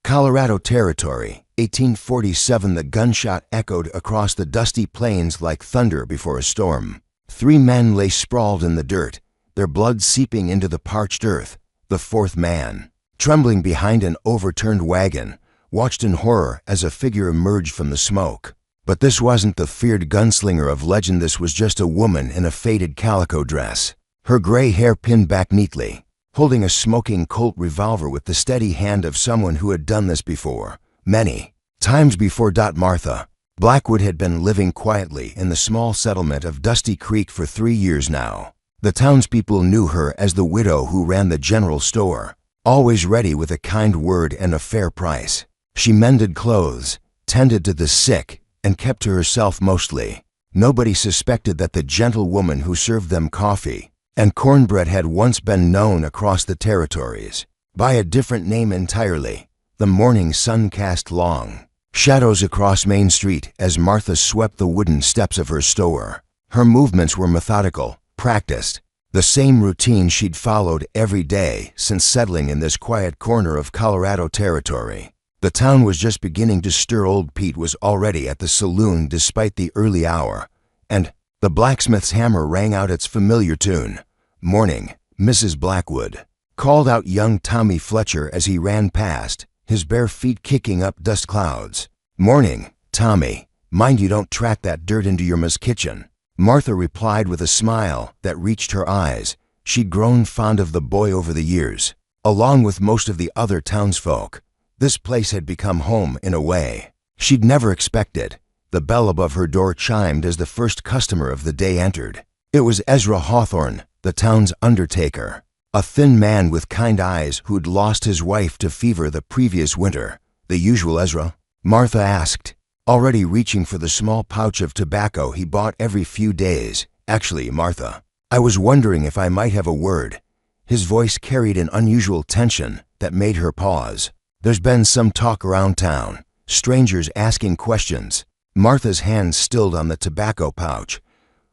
Colorado Territory, 1847. The gunshot echoed across the dusty plains like thunder before a storm. 3 men lay sprawled in the dirt, their blood seeping into the parched earth. The 4th man, trembling behind an overturned wagon, watched in horror as a figure emerged from the smoke. But this wasn't the feared gunslinger of legend. This was just a woman in a faded calico dress, her gray hair pinned back neatly, holding a smoking Colt revolver with the steady hand of someone who had done this before, many times before. Martha Blackwood had been living quietly in the small settlement of Dusty Creek for 3 years now. The townspeople knew her as the widow who ran the general store, always ready with a kind word and a fair price. She mended clothes, tended to the sick, and kept to herself mostly. Nobody suspected that the gentle woman who served them coffee and cornbread had once been known across the territories by a different name entirely. The morning sun cast long shadows across Main Street as Martha swept the wooden steps of her store. Her movements were methodical, practiced, the same routine she'd followed every day since settling in this quiet corner of Colorado Territory. The town was just beginning to stir. Old Pete was already at the saloon despite the early hour, and the blacksmith's hammer rang out its familiar tune. "Morning, Mrs. Blackwood," called out young Tommy Fletcher as he ran past, his bare feet kicking up dust clouds. "Morning, Tommy. Mind you don't track that dirt into your Ma's kitchen." Martha replied with a smile that reached her eyes. She'd grown fond of the boy over the years. Along with most of the other townsfolk, this place had become home in a way she'd never expected. The bell above her door chimed as the first customer of the day entered. It was Ezra Hawthorne, the town's undertaker, a thin man with kind eyes who'd lost his wife to fever the previous winter. "The usual, Ezra?" Martha asked, already reaching for the small pouch of tobacco he bought every few days. "Actually, Martha, I was wondering if I might have a word." His voice carried an unusual tension that made her pause. "There's been some talk around town, strangers asking questions." Martha's hand stilled on the tobacco pouch.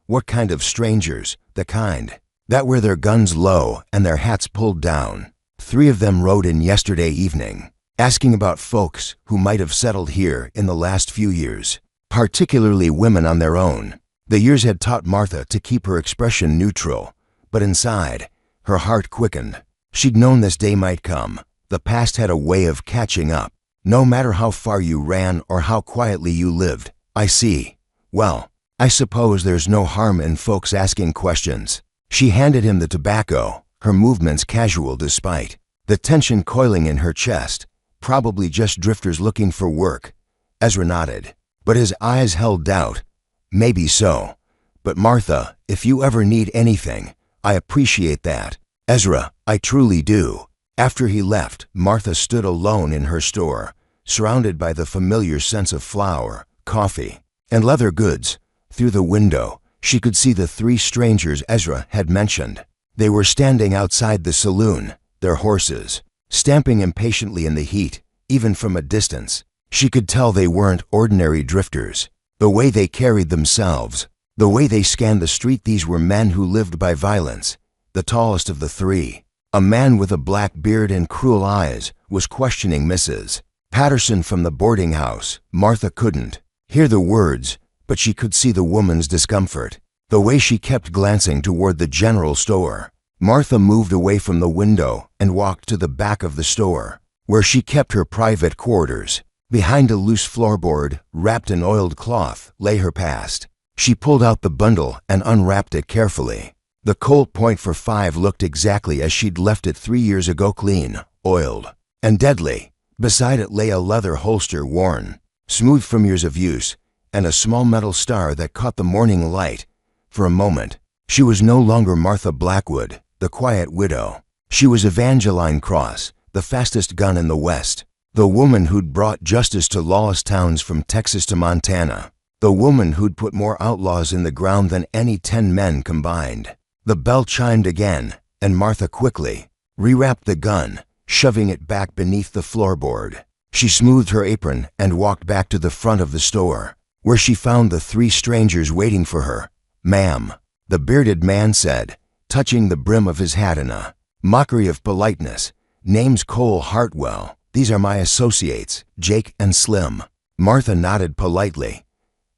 "What kind of strangers?" "The kind that wear their guns low and their hats pulled down. 3 of them rode in yesterday evening, asking about folks who might have settled here in the last few years, particularly women on their own." The years had taught Martha to keep her expression neutral, but inside, her heart quickened. She'd known this day might come. The past had a way of catching up, no matter how far you ran or how quietly you lived. "I see. Well, I suppose there's no harm in folks asking questions." She handed him the tobacco, her movements casual despite the tension coiling in her chest. "Probably just drifters looking for work." Ezra nodded, but his eyes held doubt. "Maybe so. But Martha, if you ever need anything, I appreciate that." "Ezra, I truly do." After he left, Martha stood alone in her store, surrounded by the familiar scents of flour, coffee, and leather goods. Through the window, she could see the 3 strangers Ezra had mentioned. They were standing outside the saloon, their horses stamping impatiently in the heat. Even from a distance, she could tell they weren't ordinary drifters. The way they carried themselves, the way they scanned the street, these were men who lived by violence. The tallest of the 3, a man with a black beard and cruel eyes, was questioning Mrs. Patterson from the boarding house. Martha couldn't hear the words, but she could see the woman's discomfort, the way she kept glancing toward the general store. Martha moved away from the window and walked to the back of the store, where she kept her private quarters. Behind a loose floorboard, wrapped in oiled cloth, lay her past. She pulled out the bundle and unwrapped it carefully. The Colt .45 looked exactly as she'd left it 3 years ago, clean, oiled, and deadly. Beside it lay a leather holster, worn, smooth from years of use, and a small metal star that caught the morning light. For a moment, she was no longer Martha Blackwood, the quiet widow. She was Evangeline Cross, the fastest gun in the West, the woman who'd brought justice to lawless towns from Texas to Montana, the woman who'd put more outlaws in the ground than any 10 men combined. The bell chimed again, and Martha quickly rewrapped the gun, shoving it back beneath the floorboard. She smoothed her apron and walked back to the front of the store, where she found the 3 strangers waiting for her. "Ma'am," the bearded man said, touching the brim of his hat in a mockery of politeness. "Name's Cole Hartwell." These are my associates, Jake and Slim. Martha nodded politely.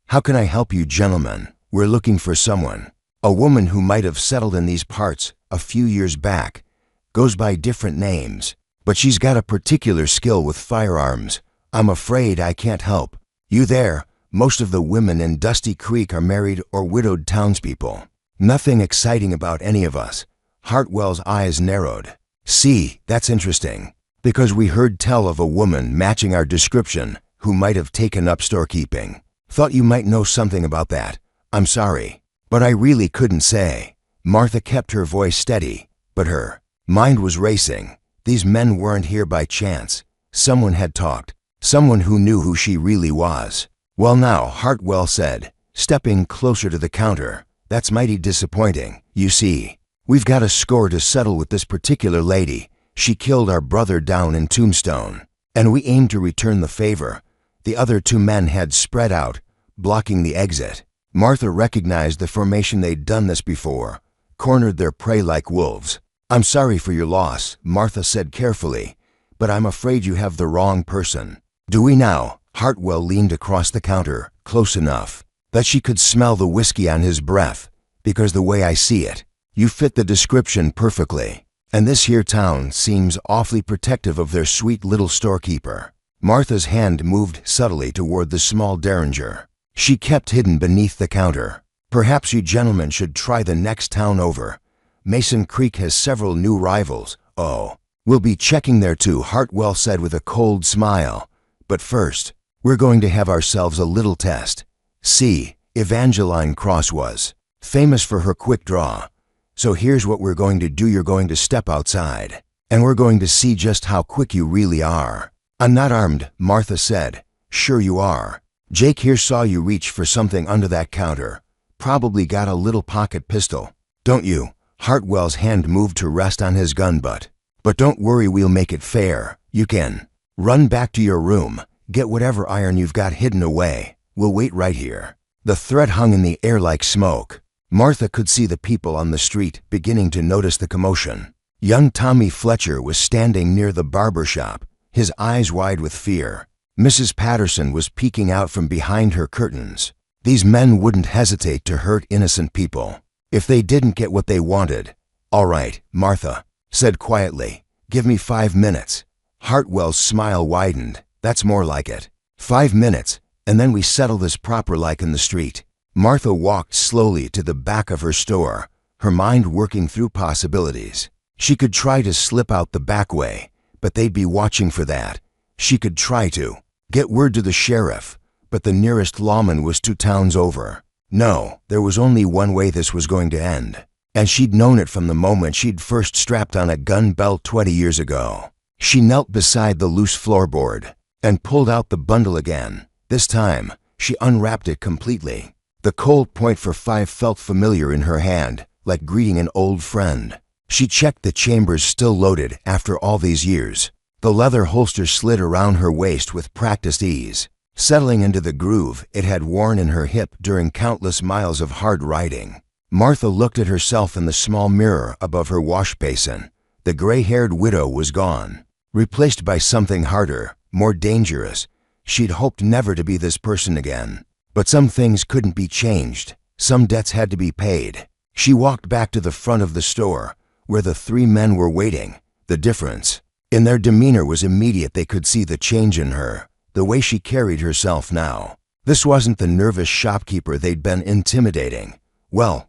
How can I help you, gentlemen? We're looking for someone. A woman who might have settled in these parts a few years back. Goes by different names, but she's got a particular skill with firearms. I'm afraid I can't help. You there? Most of the women in Dusty Creek are married or widowed townspeople. Nothing exciting about any of us. Hartwell's eyes narrowed. See, that's interesting. Because we heard tell of a woman matching our description who might have taken up storekeeping. Thought you might know something about that. I'm sorry, but I really couldn't say. Martha kept her voice steady, but her mind was racing. These men weren't here by chance. Someone had talked. Someone who knew who she really was. Well now, Hartwell said, stepping closer to the counter, that's mighty disappointing. You see, we've got a score to settle with this particular lady. She killed our brother down in Tombstone, and we aim to return the favor. The other two men had spread out, blocking the exit. Martha recognized the formation. They'd done this before, cornered their prey like wolves. I'm sorry for your loss, Martha said carefully, but I'm afraid you have the wrong person. Do we now? Hartwell leaned across the counter, close enough that she could smell the whiskey on his breath. Because the way I see it, you fit the description perfectly. And this here town seems awfully protective of their sweet little storekeeper. Martha's hand moved subtly toward the small derringer. She kept hidden beneath the counter. Perhaps you gentlemen should try the next town over. Mason Creek has several new rivals. Oh, we'll be checking there too, Hartwell said with a cold smile. But first, we're going to have ourselves a little test. See, Evangeline Cross was famous for her quick draw. So here's what we're going to do. You're going to step outside, and we're going to see just how quick you really are. I'm not armed, Martha said. Sure you are. Jake here saw you reach for something under that counter. Probably got a little pocket pistol. Don't you? Hartwell's hand moved to rest on his gun butt. But don't worry, we'll make it fair. You can run back to your room, get whatever iron you've got hidden away. We'll wait right here. The threat hung in the air like smoke. Martha could see the people on the street beginning to notice the commotion. Young Tommy Fletcher was standing near the barber shop, his eyes wide with fear. Mrs. Patterson was peeking out from behind her curtains. These men wouldn't hesitate to hurt innocent people if they didn't get what they wanted. All right, Martha said quietly. Give me 5 minutes. Hartwell's smile widened. That's more like it. 5 minutes, and then we settle this proper like in the street. Martha walked slowly to the back of her store, her mind working through possibilities. She could try to slip out the back way, but they'd be watching for that. She could try to get word to the sheriff, but the nearest lawman was 2 towns over. No, there was only one way this was going to end, and she'd known it from the moment she'd first strapped on a gun belt 20 years ago. She knelt beside the loose floorboard and pulled out the bundle again. This time, she unwrapped it completely. The Colt .45 felt familiar in her hand, like greeting an old friend. She checked the chambers still loaded after all these years. The leather holster slid around her waist with practiced ease, settling into the groove it had worn in her hip during countless miles of hard riding. Martha looked at herself in the small mirror above her wash basin. The gray-haired widow was gone, replaced by something harder, more dangerous. She'd hoped never to be this person again. But some things couldn't be changed. Some debts had to be paid. She walked back to the front of the store, where the 3 men were waiting. The difference in their demeanor was immediate. They could see the change in her, the way she carried herself now. This wasn't the nervous shopkeeper they'd been intimidating. Well,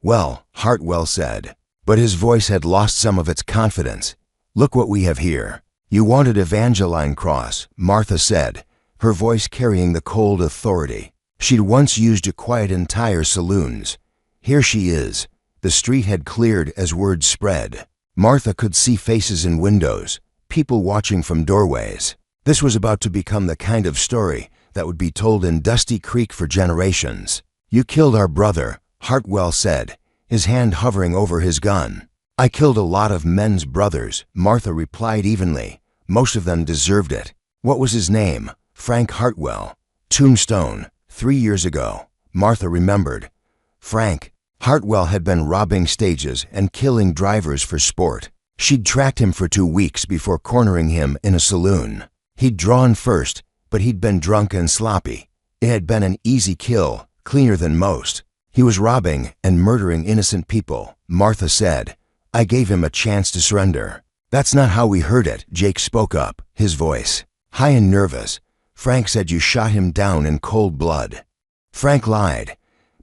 Hartwell said, but his voice had lost some of its confidence. Look what we have here. You wanted Evangeline Cross, Martha said, her voice carrying the cold authority she'd once used to quiet entire saloons. Here she is. The street had cleared as word spread. Martha could see faces in windows, people watching from doorways. This was about to become the kind of story that would be told in Dusty Creek for generations. You killed our brother, Hartwell said, his hand hovering over his gun. I killed a lot of men's brothers, Martha replied evenly. Most of them deserved it. What was his name? Frank Hartwell. Tombstone. 3 years ago, Martha remembered. Frank Hartwell had been robbing stages and killing drivers for sport. She'd tracked him for 2 weeks before cornering him in a saloon. He'd drawn first, but he'd been drunk and sloppy. It had been an easy kill, cleaner than most. He was robbing and murdering innocent people, Martha said. I gave him a chance to surrender. That's not how we heard it, Jake spoke up, his voice high and nervous. Frank said you shot him down in cold blood. Frank lied,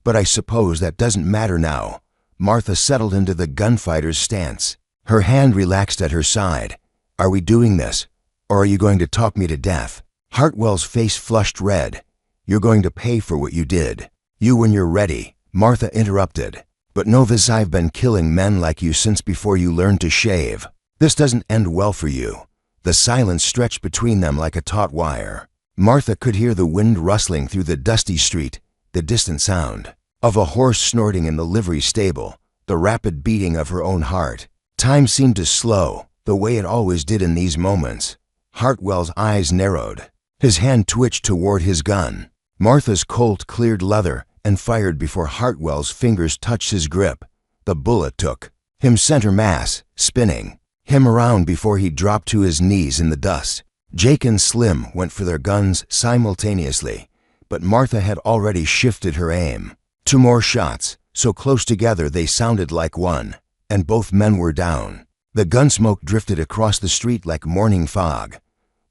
but I suppose that doesn't matter now. Martha settled into the gunfighter's stance. Her hand relaxed at her side. Are we doing this, or are you going to talk me to death? Hartwell's face flushed red. You're going to pay for what you did. You when you're ready, Martha interrupted. But know this, I've been killing men like you since before you learned to shave. This doesn't end well for you. The silence stretched between them like a taut wire. Martha could hear the wind rustling through the dusty street, the distant sound of a horse snorting in the livery stable, the rapid beating of her own heart. Time seemed to slow, the way it always did in these moments. Hartwell's eyes narrowed. His hand twitched toward his gun. Martha's Colt cleared leather and fired before Hartwell's fingers touched his grip. The bullet took him center mass, spinning him around before he dropped to his knees in the dust. Jake and Slim went for their guns simultaneously, but Martha had already shifted her aim. 2 more shots, so close together they sounded like one, and both men were down. The gun smoke drifted across the street like morning fog.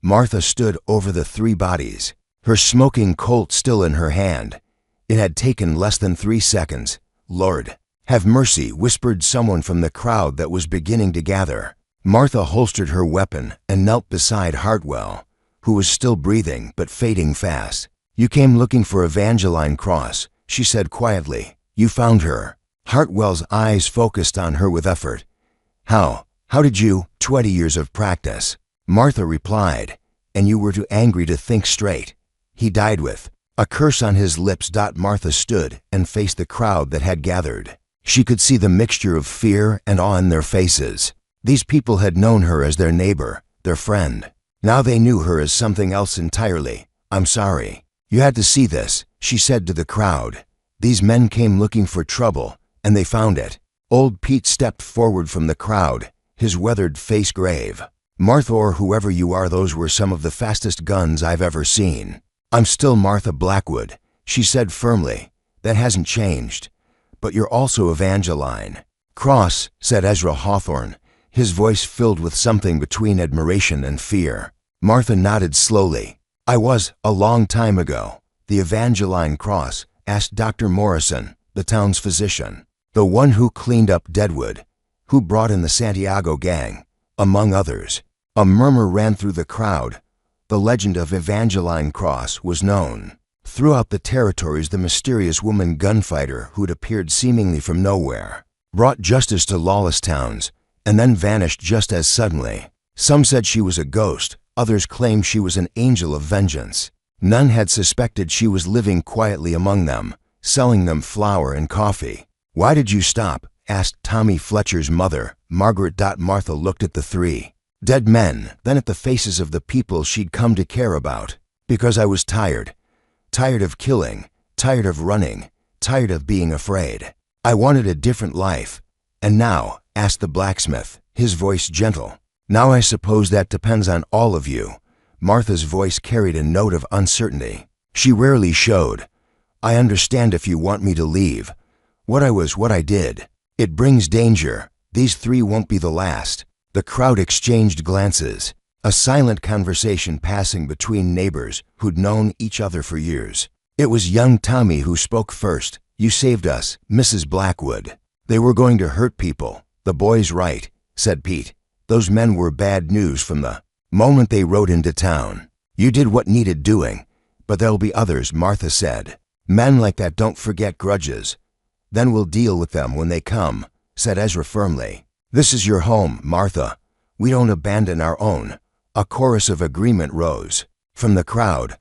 Martha stood over the 3 bodies, her smoking Colt still in her hand. It had taken less than 3 seconds. Lord, have mercy, whispered someone from the crowd that was beginning to gather. Martha holstered her weapon and knelt beside Hartwell, who was still breathing but fading fast. You came looking for Evangeline Cross, she said quietly. You found her. Hartwell's eyes focused on her with effort. How did you? 20 years of practice. Martha replied, and you were too angry to think straight. He died with a curse on his lips. Martha stood and faced the crowd that had gathered. She could see the mixture of fear and awe in their faces. These people had known her as their neighbor, their friend. Now they knew her as something else entirely. I'm sorry. You had to see this, she said to the crowd. These men came looking for trouble, and they found it. Old Pete stepped forward from the crowd, his weathered face grave. Martha, or whoever you are, those were some of the fastest guns I've ever seen. I'm still Martha Blackwood, she said firmly. That hasn't changed. But you're also Evangeline Cross, said Ezra Hawthorne, his voice filled with something between admiration and fear. Martha nodded slowly. I was, a long time ago. The Evangeline Cross, asked Dr. Morrison, the town's physician. The one who cleaned up Deadwood, who brought in the Santiago gang, among others. A murmur ran through the crowd. The legend of Evangeline Cross was known throughout the territories. The mysterious woman gunfighter who'd appeared seemingly from nowhere, brought justice to lawless towns, and then vanished just as suddenly. Some said she was a ghost, others claimed she was an angel of vengeance. None had suspected she was living quietly among them, selling them flour and coffee. Why did you stop? Asked Tommy Fletcher's mother, Margaret. Martha looked at the 3 dead men, then at the faces of the people she'd come to care about. Because I was tired. Tired of killing, tired of running, tired of being afraid. I wanted a different life. And now, asked the blacksmith, his voice gentle. Now I suppose that depends on all of you. Martha's voice carried a note of uncertainty. She rarely showed. I understand if you want me to leave. What I was, what I did. It brings danger. These 3 won't be the last. The crowd exchanged glances, a silent conversation passing between neighbors who'd known each other for years. It was young Tommy who spoke first. You saved us, Mrs. Blackwood. They were going to hurt people. The boy's right, said Pete. Those men were bad news from the moment they rode into town. You did what needed doing, but there'll be others, Martha said. Men like that don't forget grudges. Then we'll deal with them when they come, said Ezra firmly. This is your home, Martha. We don't abandon our own. A chorus of agreement rose from the crowd.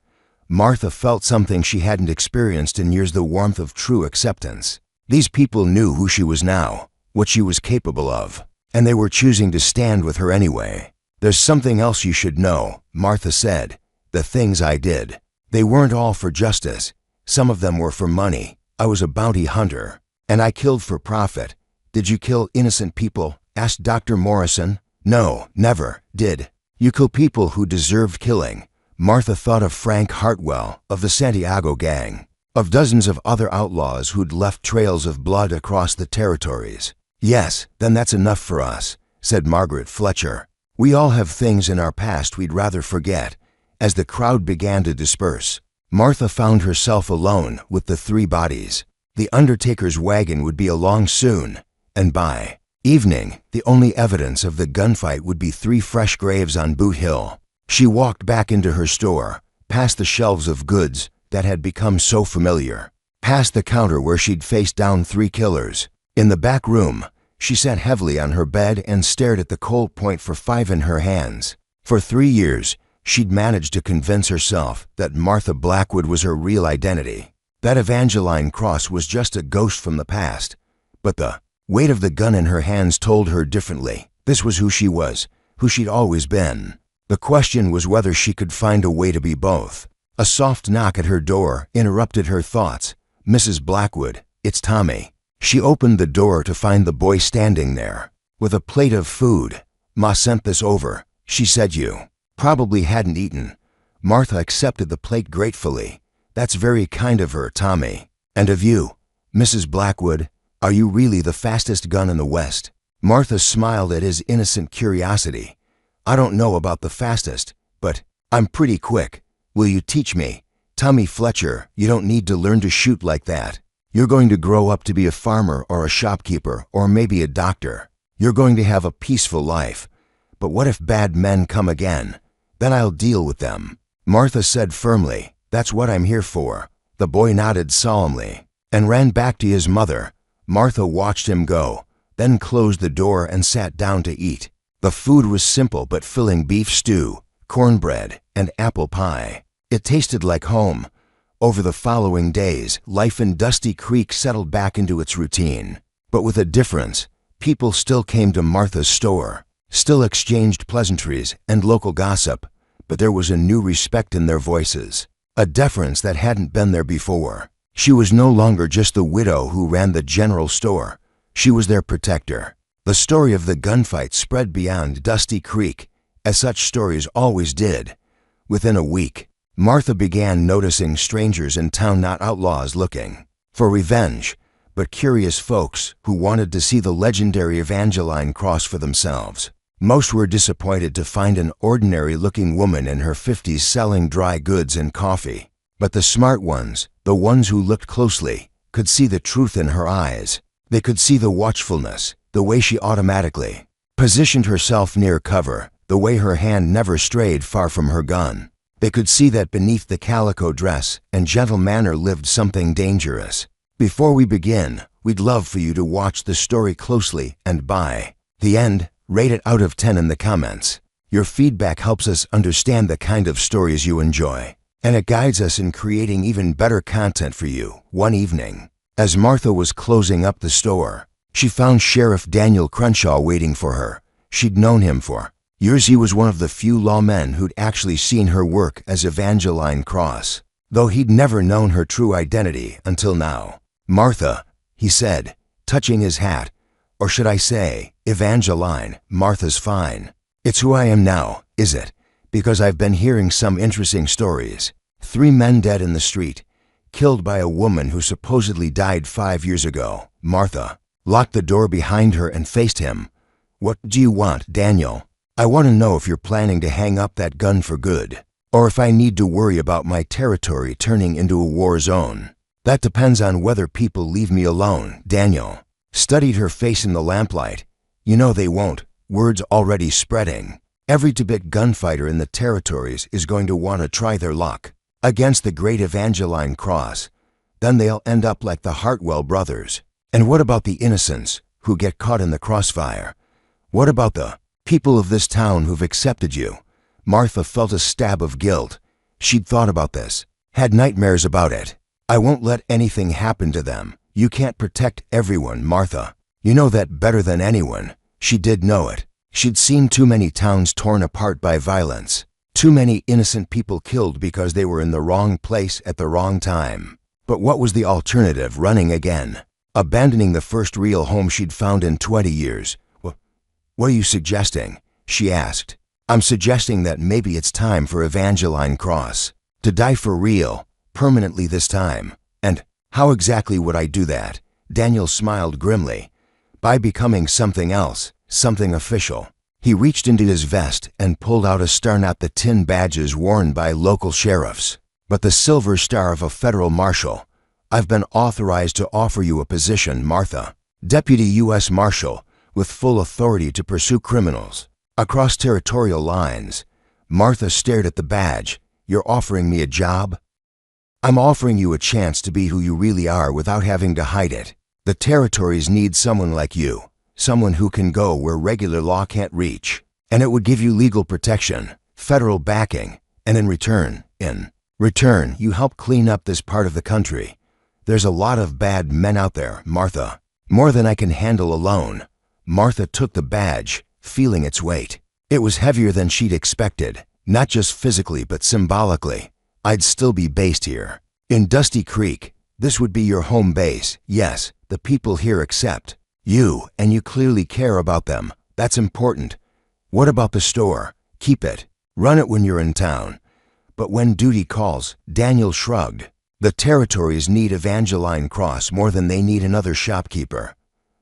Martha felt something she hadn't experienced in years, the warmth of true acceptance. These people knew who she was now, what she was capable of, and they were choosing to stand with her anyway. There's something else you should know, Martha said. The things I did. They weren't all for justice. Some of them were for money. I was a bounty hunter, and I killed for profit. Did you kill innocent people? Asked Dr. Morrison. No, never did. You kill people who deserved killing. Martha thought of Frank Hartwell of the Santiago gang, of dozens of other outlaws who'd left trails of blood across the territories. Yes, then that's enough for us, said Margaret Fletcher. We all have things in our past we'd rather forget. As the crowd began to disperse, Martha found herself alone with the 3 bodies. The undertaker's wagon would be along soon, and by evening, the only evidence of the gunfight would be 3 fresh graves on Boot Hill. She walked back into her store, past the shelves of goods that had become so familiar, past the counter where she'd faced down 3 killers. In the back room, she sat heavily on her bed and stared at the Colt .45 in her hands. For 3 years, she'd managed to convince herself that Martha Blackwood was her real identity, that Evangeline Cross was just a ghost from the past. But the weight of the gun in her hands told her differently. This was who she was, who she'd always been. The question was whether she could find a way to be both. A soft knock at her door interrupted her thoughts. Mrs. Blackwood, it's Tommy. She opened the door to find the boy standing there, with a plate of food. Ma sent this over. She said you probably hadn't eaten. Martha accepted the plate gratefully. That's very kind of her, Tommy. And of you, Mrs. Blackwood. Are you really the fastest gun in the West? Martha smiled at his innocent curiosity. I don't know about the fastest, but I'm pretty quick. Will you teach me? Tommy Fletcher, you don't need to learn to shoot like that. You're going to grow up to be a farmer or a shopkeeper or maybe a doctor. You're going to have a peaceful life. But what if bad men come again? Then I'll deal with them. Martha said firmly, that's what I'm here for. The boy nodded solemnly and ran back to his mother. Martha watched him go, then closed the door and sat down to eat. The food was simple but filling: beef stew, cornbread, and apple pie. It tasted like home. Over the following days, life in Dusty Creek settled back into its routine. But with a difference. People still came to Martha's store, still exchanged pleasantries and local gossip, but there was a new respect in their voices, a deference that hadn't been there before. She was no longer just the widow who ran the general store. She was their protector. The story of the gunfight spread beyond Dusty Creek, as such stories always did. Within a week, Martha began noticing strangers in town, not outlaws looking for revenge, but curious folks who wanted to see the legendary Evangeline Cross for themselves. Most were disappointed to find an ordinary-looking woman in her 50s selling dry goods and coffee. But the smart ones, the ones who looked closely, could see the truth in her eyes. They could see the watchfulness, the way she automatically positioned herself near cover, the way her hand never strayed far from her gun. They could see that beneath the calico dress and gentle manner lived something dangerous. Before we begin, we'd love for you to watch the story closely and by the end, rate it out of 10 in the comments. Your feedback helps us understand the kind of stories you enjoy, and it guides us in creating even better content for you. One evening, as Martha was closing up the store, she found Sheriff Daniel Crenshaw waiting for her. She'd known him for years. He was one of the few lawmen who'd actually seen her work as Evangeline Cross, though he'd never known her true identity until now. Martha, he said, touching his hat, or should I say, Evangeline, Martha's fine. It's who I am now, is it? Because I've been hearing some interesting stories. 3 men dead in the street, killed by a woman who supposedly died 5 years ago. Martha locked the door behind her and faced him. What do you want, Daniel? I want to know if you're planning to hang up that gun for good, or if I need to worry about my territory turning into a war zone. That depends on whether people leave me alone. Daniel studied her face in the lamplight. You know they won't. Word's already spreading. Every Tibet gunfighter in the territories is going to want to try their luck against the great Evangeline Cross. Then they'll end up like the Hartwell brothers. And what about the innocents who get caught in the crossfire? What about the people of this town who've accepted you? Martha felt a stab of guilt. She'd thought about this, had nightmares about it. I won't let anything happen to them. You can't protect everyone, Martha. You know that better than anyone. She did know it. She'd seen too many towns torn apart by violence. Too many innocent people killed because they were in the wrong place at the wrong time. But what was the alternative? Running again. Abandoning the first real home she'd found in 20 years. What are you suggesting? She asked. I'm suggesting that maybe it's time for Evangeline Cross to die for real, permanently this time. And how exactly would I do that? Daniel smiled grimly. By becoming something else, something official. He reached into his vest and pulled out a star, not the tin badges worn by local sheriffs, but the silver star of a federal marshal. I've been authorized to offer you a position, Martha. Deputy U.S. Marshal, with full authority to pursue criminals across territorial lines. Martha stared at the badge. You're offering me a job? I'm offering you a chance to be who you really are without having to hide it. The territories need someone like you, someone who can go where regular law can't reach. And it would give you legal protection, federal backing, and in return, you help clean up this part of the country. There's a lot of bad men out there, Martha. More than I can handle alone. Martha took the badge, feeling its weight. It was heavier than she'd expected, not just physically but symbolically. I'd still be based here. In Dusty Creek, this would be your home base. Yes, the people here accept you, and you clearly care about them. That's important. What about the store? Keep it. Run it when you're in town. But when duty calls, Daniel shrugged. The territories need Evangeline Cross more than they need another shopkeeper.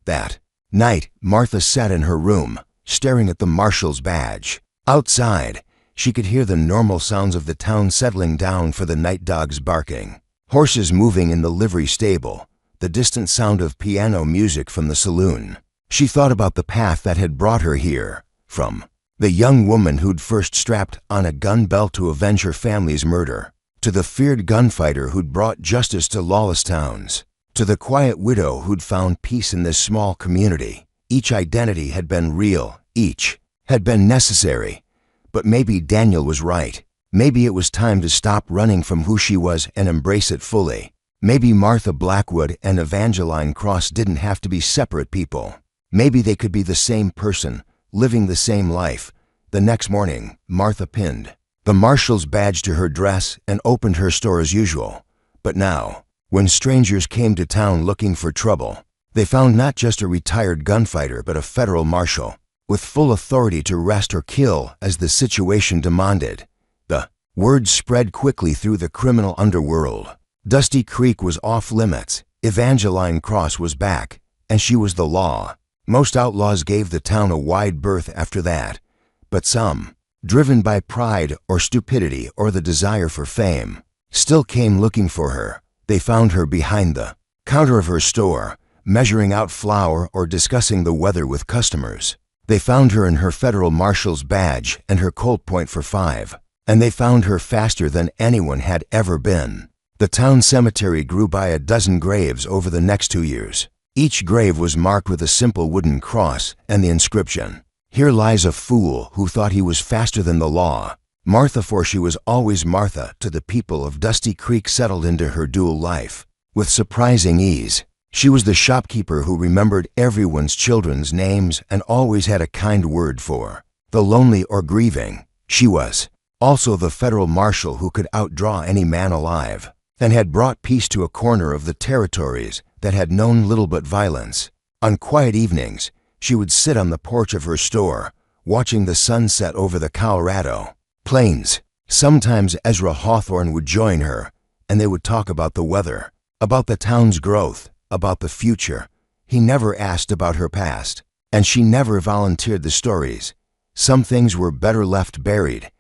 That night, Martha sat in her room, staring at the marshal's badge. Outside, she could hear the normal sounds of the town settling down for the night dogs barking, horses moving in the livery stable, the distant sound of piano music from the saloon. She thought about the path that had brought her here, from the young woman who'd first strapped on a gun belt to avenge her family's murder, to the feared gunfighter who'd brought justice to lawless towns, to the quiet widow who'd found peace in this small community. Each identity had been real, each had been necessary. But maybe Daniel was right. Maybe it was time to stop running from who she was and embrace it fully. Maybe Martha Blackwood and Evangeline Cross didn't have to be separate people. Maybe they could be the same person, living the same life. The next morning, Martha pinned the marshal's badge to her dress and opened her store as usual. But now, when strangers came to town looking for trouble, they found not just a retired gunfighter but a federal marshal, with full authority to arrest or kill as the situation demanded. The word spread quickly through the criminal underworld. Dusty Creek was off limits. Evangeline Cross was back, and she was the law. Most outlaws gave the town a wide berth after that, but some, driven by pride or stupidity or the desire for fame, still came looking for her. They found her behind the counter of her store, measuring out flour or discussing the weather with customers. They found her in her federal marshal's badge and her Colt .45, and they found her faster than anyone had ever been. The town cemetery grew by a dozen graves over the next 2 years. Each grave was marked with a simple wooden cross and the inscription, "Here lies a fool who thought he was faster than the law." Martha, for she was always Martha to the people of Dusty Creek, settled into her dual life with surprising ease. She was the shopkeeper who remembered everyone's children's names and always had a kind word for the lonely or grieving. She was also the federal marshal who could outdraw any man alive and had brought peace to a corner of the territories that had known little but violence. On quiet evenings, she would sit on the porch of her store, watching the sunset over the Colorado plains. Sometimes Ezra Hawthorne would join her, and they would talk about the weather, about the town's growth, about the future. He never asked about her past, and she never volunteered the stories. Some things were better left buried,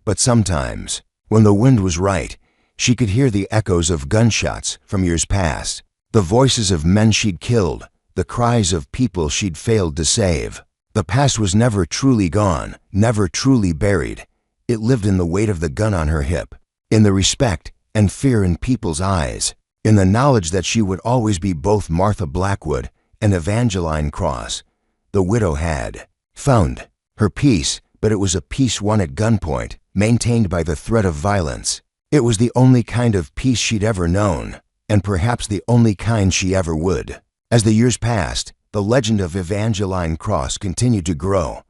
but sometimes, when the wind was right, she could hear the echoes of gunshots from years past, the voices of men she'd killed, the cries of people she'd failed to save. The past was never truly gone, never truly buried. It lived in the weight of the gun on her hip, in the respect and fear in people's eyes, in the knowledge that she would always be both Martha Blackwood and Evangeline Cross. The widow had found her peace, but it was a peace won at gunpoint, maintained by the threat of violence. It was the only kind of peace she'd ever known, and perhaps the only kind she ever would. As the years passed, the legend of Evangeline Cross continued to grow.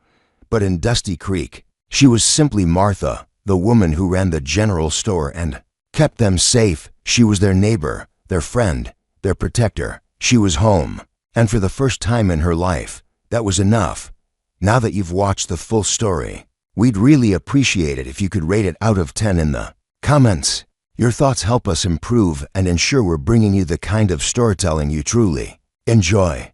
But in Dusty Creek, she was simply Martha, the woman who ran the general store and kept them safe. She was their neighbor, their friend, their protector. She was home. And for the first time in her life, that was enough. Now that you've watched the full story, We'd really appreciate it if you could rate it out of 10 in the comments. Your thoughts help us improve and ensure we're bringing you the kind of storytelling you truly enjoy.